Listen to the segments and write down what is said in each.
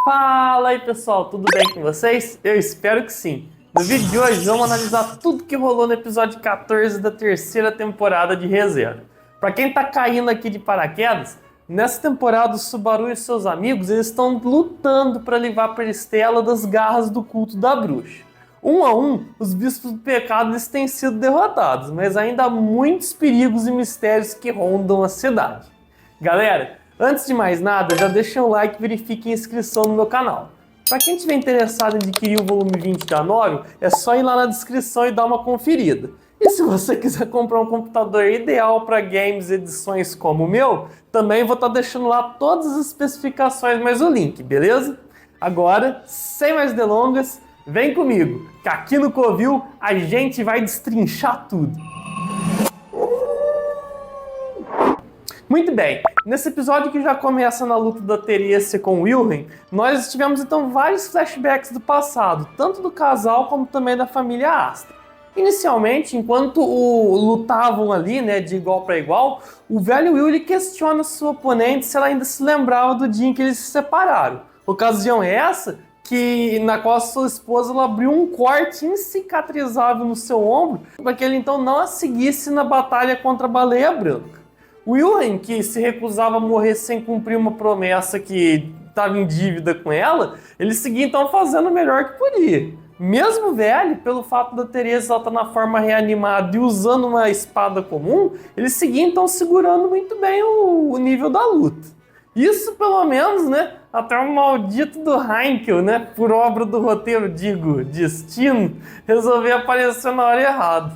Fala aí pessoal, tudo bem com vocês? Eu espero que sim. No vídeo de hoje vamos analisar tudo que rolou no episódio 14 da terceira temporada de ReZero. Para quem tá caindo aqui de paraquedas, nessa temporada o Subaru e seus amigos eles estão lutando para livrar a Peristela das garras do culto da bruxa. Um a um, os bispos do pecado eles têm sido derrotados, mas ainda há muitos perigos e mistérios que rondam a cidade. Galera, antes de mais nada, já deixem um like e verifiquem a inscrição no meu canal. Para quem estiver interessado em adquirir o volume 20 da Novio, é só ir lá na descrição e dar uma conferida. E se você quiser comprar um computador ideal para games e edições como o meu, também vou estar deixando lá todas as especificações mais o link, beleza? Agora, sem mais delongas, vem comigo, que aqui no Covil a gente vai destrinchar tudo. Muito bem, nesse episódio que já começa na luta da Therese com o Wilhelm, nós tivemos então vários flashbacks do passado, tanto do casal como também da família Astra. Inicialmente, enquanto lutavam ali, né, de igual para igual, o velho Will questiona sua oponente se ela ainda se lembrava do dia em que eles se separaram. Ocasião é essa na qual a sua esposa ela abriu um corte incicatrizável no seu ombro para que ele então não a seguisse na batalha contra a Baleia Branca. O Wilhelm, que se recusava a morrer sem cumprir uma promessa que estava em dívida com ela, ele seguia então fazendo o melhor que podia. Mesmo velho, pelo fato da Therese estar na forma reanimada e usando uma espada comum, ele seguia então segurando muito bem o nível da luta. Isso pelo menos, né, até o maldito do Heinkel, né, por obra do roteiro, digo, destino, resolveu aparecer na hora errada.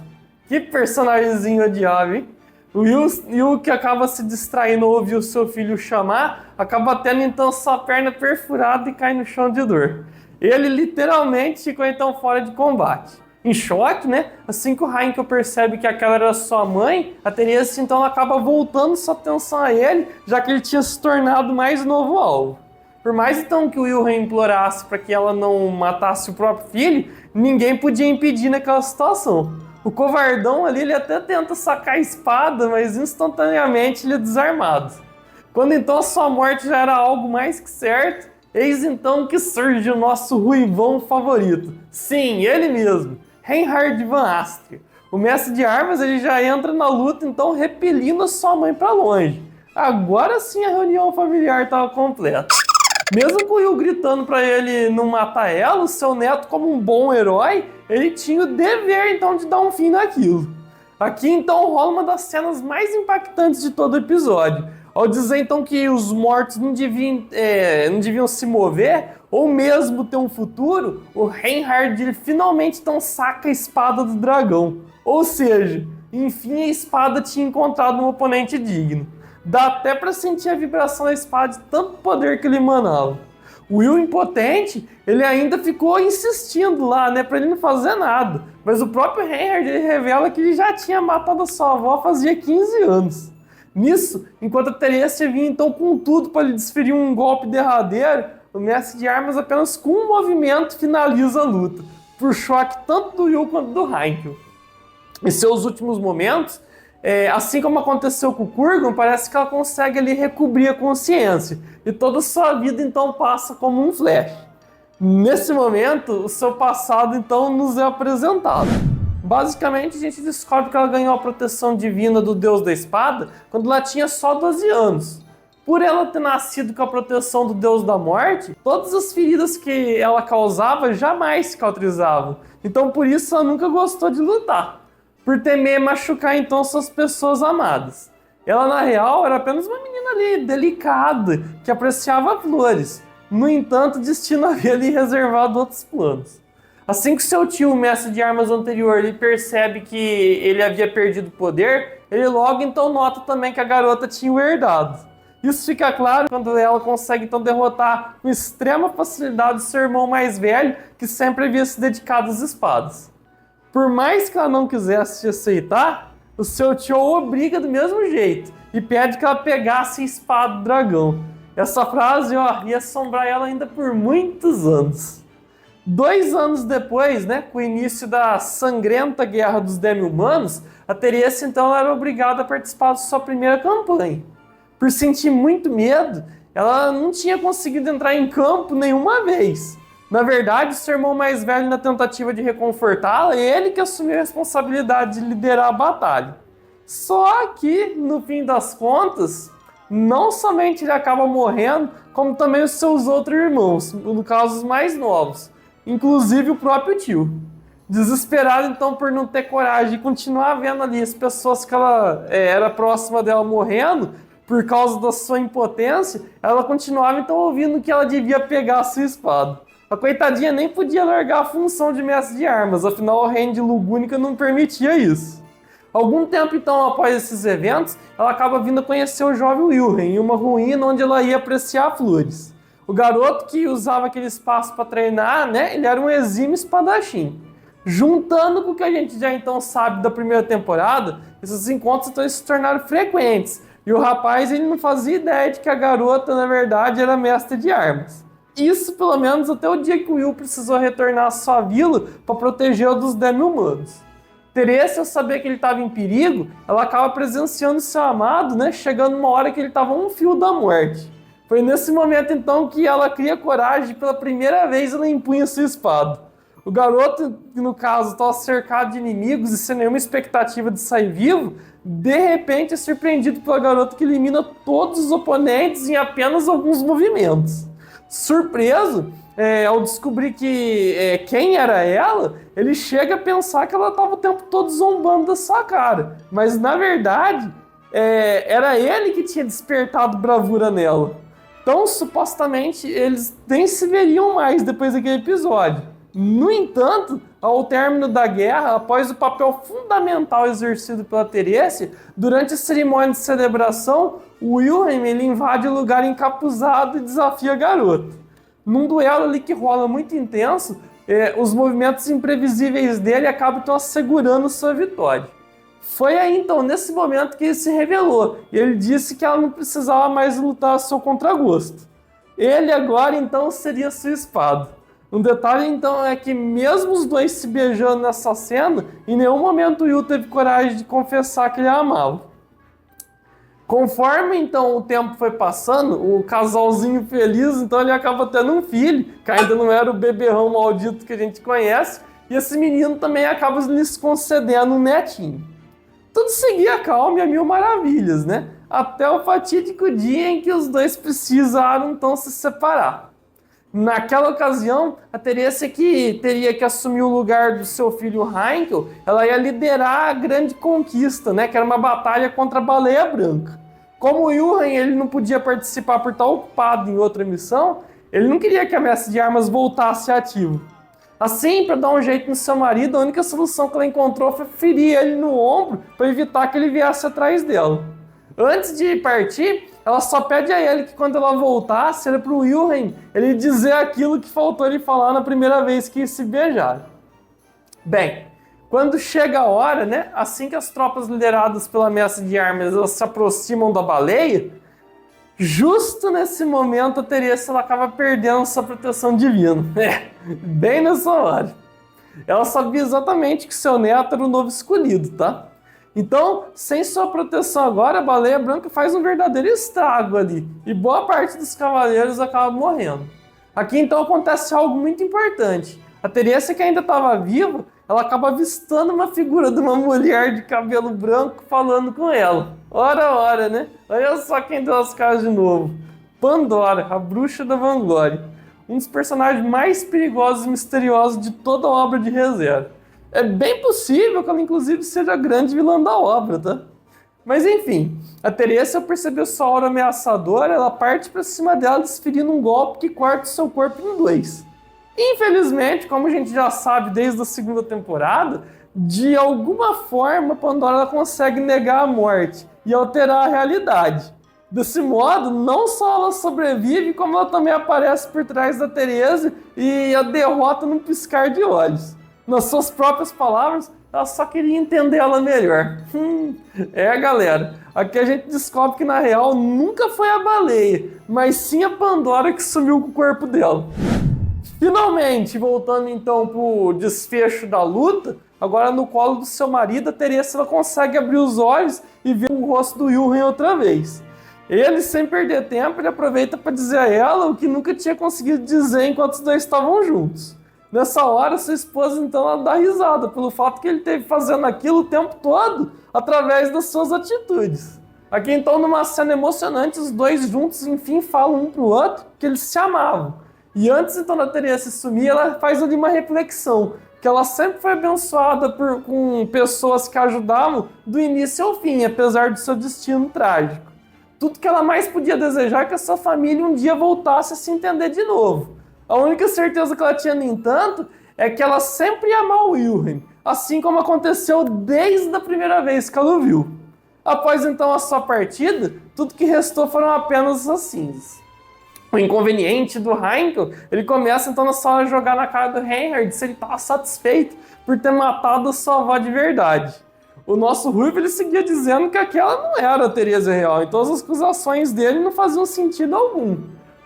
Que personagemzinho odiável, hein? O Will, que acaba se distraindo ao ouvir o seu filho chamar, acaba tendo então sua perna perfurada e cai no chão de dor. Ele literalmente ficou então fora de combate. Em choque, né? Assim que o Heinkel percebe que aquela era sua mãe, a Therese então acaba voltando sua atenção a ele, já que ele tinha se tornado mais novo alvo. Por mais então que o Wilhelm implorasse para que ela não matasse o próprio filho, ninguém podia impedir naquela situação. O covardão ali, ele até tenta sacar a espada, mas instantaneamente ele é desarmado. Quando então a sua morte já era algo mais que certo, eis então que surge o nosso ruivão favorito. Sim, ele mesmo, Reinhard van Astria. O mestre de armas ele já entra na luta então repelindo a sua mãe para longe. Agora sim a reunião familiar estava completa. Mesmo com o Will gritando para ele não matar ela, o seu neto, como um bom herói, ele tinha o dever então de dar um fim naquilo. Aqui então rola uma das cenas mais impactantes de todo o episódio. Ao dizer então que os mortos não deviam se mover, ou mesmo ter um futuro, o Reinhard ele finalmente então saca a espada do dragão. Ou seja, enfim a espada tinha encontrado um oponente digno. Dá até para sentir a vibração da espada de tanto poder que ele emanava. O Will impotente, ele ainda ficou insistindo lá, né, para ele não fazer nada. Mas o próprio Reinhard ele revela que ele já tinha matado a sua avó fazia 15 anos. Nisso, enquanto a Therese vinha então com tudo para lhe desferir um golpe derradeiro, o mestre de armas apenas com um movimento finaliza a luta, por choque tanto do Will quanto do Heinkel. Em seus últimos momentos, assim como aconteceu com o Kurgan, parece que ela consegue ali recobrir a consciência. E toda a sua vida então passa como um flash. Nesse momento, o seu passado então nos é apresentado. Basicamente, a gente descobre que ela ganhou a proteção divina do Deus da Espada quando ela tinha só 12 anos. Por ela ter nascido com a proteção do Deus da Morte, todas as feridas que ela causava jamais cicatrizavam. Então por isso ela nunca gostou de lutar, por temer machucar então suas pessoas amadas. Ela na real era apenas uma menina ali, delicada, que apreciava flores. No entanto, o destino havia lhe reservado outros planos. Assim que seu tio, o mestre de armas anterior, ele percebe que ele havia perdido o poder, ele logo então nota também que a garota tinha o herdado. Isso fica claro quando ela consegue então derrotar com extrema facilidade seu irmão mais velho, que sempre havia se dedicado às espadas. Por mais que ela não quisesse aceitar, o seu tio a obriga do mesmo jeito e pede que ela pegasse a espada do dragão. Essa frase ia assombrar ela ainda por muitos anos. 2 anos depois, né, com o início da sangrenta Guerra dos Demi-Humanos, a Therese então era obrigada a participar de sua primeira campanha. Por sentir muito medo, ela não tinha conseguido entrar em campo nenhuma vez. Na verdade, seu irmão mais velho, na tentativa de reconfortá-la, ele que assumiu a responsabilidade de liderar a batalha. Só que, no fim das contas, não somente ele acaba morrendo, como também os seus outros irmãos, no caso os mais novos, inclusive o próprio tio. Desesperado então por não ter coragem de continuar vendo ali as pessoas que ela era próxima dela morrendo, por causa da sua impotência, ela continuava então ouvindo que ela devia pegar a sua espada. A coitadinha nem podia largar a função de mestre de armas, afinal o reino de Lugúnica não permitia isso. Algum tempo então após esses eventos, ela acaba vindo conhecer o jovem Wilhelm em uma ruína onde ela ia apreciar flores. O garoto que usava aquele espaço para treinar, né, ele era um exímio espadachim. Juntando com o que a gente já então sabe da primeira temporada, esses encontros então se tornaram frequentes. E o rapaz ele não fazia ideia de que a garota, na verdade, era mestre de armas. Isso pelo menos até o dia que o Will precisou retornar à sua vila para protegê-lo dos demi-humanos. Teresa, ao saber que ele estava em perigo, ela acaba presenciando seu amado, né, chegando uma hora que ele estava a um fio da morte. Foi nesse momento então que ela cria coragem e pela primeira vez ela empunha sua espada. O garoto, que no caso estava cercado de inimigos e sem nenhuma expectativa de sair vivo, de repente é surpreendido pela garota que elimina todos os oponentes em apenas alguns movimentos. Surpreso, ao descobrir que quem era ela, ele chega a pensar que ela estava o tempo todo zombando da sua cara. Mas na verdade, era ele que tinha despertado bravura nela. Então, supostamente, eles nem se veriam mais depois daquele episódio. No entanto, ao término da guerra, após o papel fundamental exercido pela Teresa, durante a cerimônia de celebração, o Wilhelm ele invade o lugar encapuzado e desafia a garota. Num duelo ali que rola muito intenso, os movimentos imprevisíveis dele acabam então assegurando sua vitória. Foi aí então, nesse momento, que ele se revelou, e ele disse que ela não precisava mais lutar a seu contragosto. Ele agora então seria sua espada. Um detalhe então é que mesmo os dois se beijando nessa cena, em nenhum momento o Will teve coragem de confessar que ele a amava. Conforme então o tempo foi passando, o casalzinho feliz, então ele acaba tendo um filho, que ainda não era o beberrão maldito que a gente conhece, e esse menino também acaba lhes concedendo um netinho. Tudo seguia calmo e a mil maravilhas, né? Até o fatídico dia em que os dois precisaram então se separar. Naquela ocasião, a Teresa, que teria que assumir o lugar do seu filho Heinkel, ela ia liderar a grande conquista, né, que era uma batalha contra a Baleia Branca. Como o Wilhelm ele não podia participar por estar ocupado em outra missão, ele não queria que a mestre de armas voltasse ativo. Assim, para dar um jeito no seu marido, a única solução que ela encontrou foi ferir ele no ombro para evitar que ele viesse atrás dela. Antes de partir, ela só pede a ele que quando ela voltasse, era para o Wilhelm ele dizer aquilo que faltou ele falar na primeira vez que se beijaram. Bem, quando chega a hora, né, assim que as tropas lideradas pela mestre de armas elas se aproximam da baleia, justo nesse momento a Teresa ela acaba perdendo sua proteção divina. Bem nessa hora. Ela sabia exatamente que seu neto era o novo escolhido, tá? Então, sem sua proteção agora, a Baleia Branca faz um verdadeiro estrago ali. E boa parte dos cavaleiros acaba morrendo. Aqui então acontece algo muito importante. A Teresa, que ainda estava viva, ela acaba avistando uma figura de uma mulher de cabelo branco falando com ela. Ora, né? Olha só quem deu as caras de novo. Pandora, a bruxa da vanglória. Um dos personagens mais perigosos e misteriosos de toda a obra de ReZero. É bem possível que ela, inclusive, seja a grande vilã da obra, tá? Mas, enfim, a Teresa, ao perceber sua aura ameaçadora, ela parte para cima dela, desferindo um golpe que corta o seu corpo em dois. Infelizmente, como a gente já sabe desde a segunda temporada, de alguma forma, Pandora ela consegue negar a morte e alterar a realidade. Desse modo, não só ela sobrevive, como ela também aparece por trás da Teresa e a derrota num piscar de olhos. Nas suas próprias palavras, ela só queria entender ela melhor. Galera, aqui a gente descobre que na real nunca foi a baleia, mas sim a Pandora que sumiu com o corpo dela. Finalmente, voltando então pro desfecho da luta, agora no colo do seu marido, a Teresa ela consegue abrir os olhos e ver o rosto do Wilhelm outra vez. Ele, sem perder tempo, ele aproveita para dizer a ela o que nunca tinha conseguido dizer enquanto os dois estavam juntos. Nessa hora, sua esposa, então, ela dá risada pelo fato que ele teve fazendo aquilo o tempo todo através das suas atitudes. Aqui, então, numa cena emocionante, os dois juntos, enfim, falam um pro outro que eles se amavam. E antes, então, da Teresa se sumir, ela faz ali uma reflexão, que ela sempre foi abençoada com pessoas que ajudavam do início ao fim, apesar do seu destino trágico. Tudo que ela mais podia desejar é que a sua família um dia voltasse a se entender de novo. A única certeza que ela tinha, no entanto, é que ela sempre ia amar o Wilhelm, assim como aconteceu desde a primeira vez que ela o viu. Após então a sua partida, tudo que restou foram apenas as cinzas. O inconveniente do Heinkel, ele começa então só a jogar na cara do Reinhard se ele estava satisfeito por ter matado a sua avó de verdade. O nosso Ruivo, ele seguia dizendo que aquela não era a Teresa real, então as acusações dele não faziam sentido algum.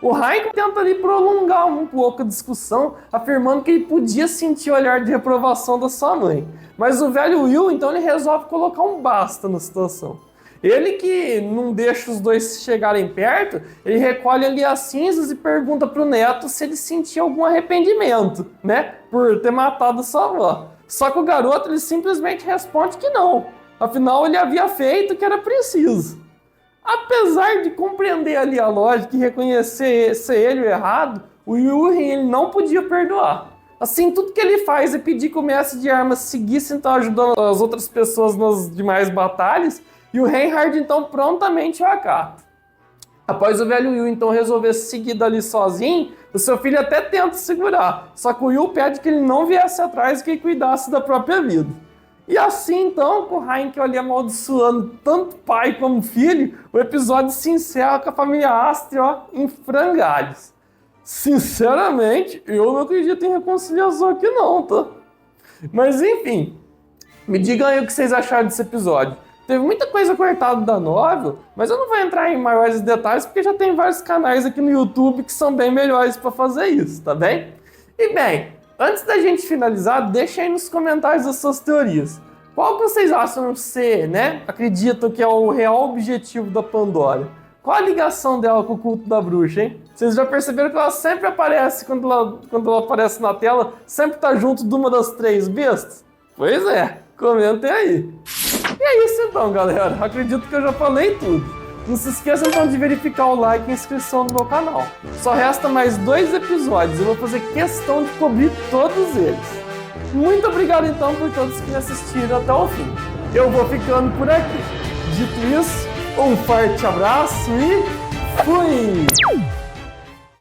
O Heinkel tenta ali prolongar um pouco a discussão, afirmando que ele podia sentir o olhar de reprovação da sua mãe. Mas o velho Will, então, ele resolve colocar um basta na situação. Ele, que não deixa os dois chegarem perto, ele recolhe ali as cinzas e pergunta pro neto se ele sentia algum arrependimento, né, por ter matado sua avó. Só que o garoto, ele simplesmente responde que não. Afinal, ele havia feito o que era preciso. Apesar de compreender ali a lógica e reconhecer ser ele o errado, o Wilhelm, ele não podia perdoar. Assim, tudo que ele faz é pedir que o mestre de armas seguisse então ajudando as outras pessoas nas demais batalhas, e o Reinhard então prontamente o acata. Após o velho Will então resolver seguir dali sozinho, o seu filho até tenta segurar, só que o Will pede que ele não viesse atrás e que ele cuidasse da própria vida. E assim, então, com o Heinkel ali amaldiçoando tanto pai como filho, o episódio se encerra com a família Astrid, ó, em frangalhos. Sinceramente, eu não acredito em reconciliação aqui não, tá? Mas enfim, me digam aí o que vocês acharam desse episódio. Teve muita coisa cortada da novel, mas eu não vou entrar em maiores detalhes porque já tem vários canais aqui no YouTube que são bem melhores para fazer isso, tá bem? E bem, antes da gente finalizar, deixa aí nos comentários as suas teorias. Qual que vocês acham ser, né? Acreditam que é o real objetivo da Pandora? Qual a ligação dela com o culto da bruxa, hein? Vocês já perceberam que ela sempre aparece, quando ela aparece na tela, sempre tá junto de uma das três bestas? Pois é, comentem aí. E é isso então, galera. Acredito que eu já falei tudo. Não se esqueçam então de verificar o like e a inscrição no meu canal. Só resta mais 2 episódios e eu vou fazer questão de cobrir todos eles. Muito obrigado então por todos que me assistiram até o fim. Eu vou ficando por aqui. Dito isso, um forte abraço e fui!